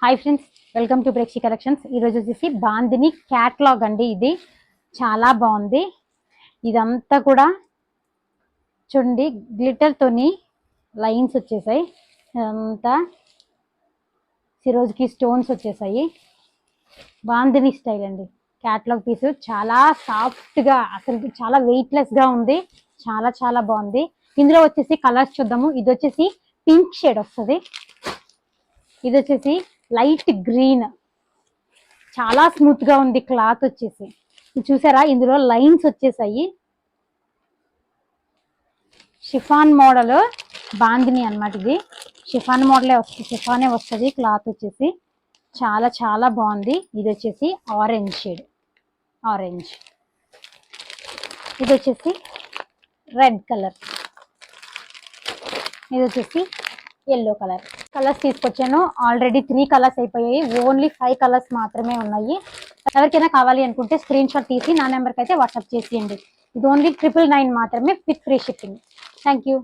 Hi friends, welcome to బ్రేక్షి collections. ఈరోజు వచ్చేసి బాందిని క్యాట్లాగ్ అండి. ఇది చాలా బాగుంది. ఇదంతా కూడా చూడండి, గ్లిటర్తోని లైన్స్ వచ్చేసాయి. ఇదంతా సిరోజ్కి స్టోన్స్ వచ్చేసాయి. బాందిని స్టైల్ అండి. క్యాట్లాగ్ పీస్ చాలా సాఫ్ట్గా, అసలు చాలా వెయిట్లెస్గా ఉంది. చాలా చాలా బాగుంది. ఇందులో వచ్చేసి కలర్స్ చూద్దాము. ఇది వచ్చేసి పింక్ షేడ్ వస్తుంది. ఇది వచ్చేసి లైట్ గ్రీన్, చాలా స్మూత్ గా ఉంది క్లాత్ వచ్చేసి. చూసారా, ఇందులో లైన్స్ వచ్చేసాయి. షిఫాన్ మోడల్ బాందిని అన్నమాట. ఇది షిఫాన్ మోడలే వస్తుంది, షిఫానే వస్తుంది క్లాత్ వచ్చేసి. చాలా చాలా బాగుంది. ఇది వచ్చేసి ఆరెంజ్ షేడ్, ఆరెంజ్. ఇది వచ్చేసి రెడ్ కలర్. ఇది వచ్చేసి ఎల్లో కలర్. కలర్స్ తీసుకొచ్చాను. ఆల్రెడీ 3 కలర్స్ అయిపోయాయి. ఓన్లీ 5 కలర్స్ మాత్రమే ఉన్నాయి. ఎవరికైనా కావాలి అనుకుంటే స్క్రీన్ షాట్ తీసి నా నెంబర్కి అయితే వాట్సాప్ చేసేయండి. ఇది ఓన్లీ 999 మాత్రమే with free shipping. Thank you.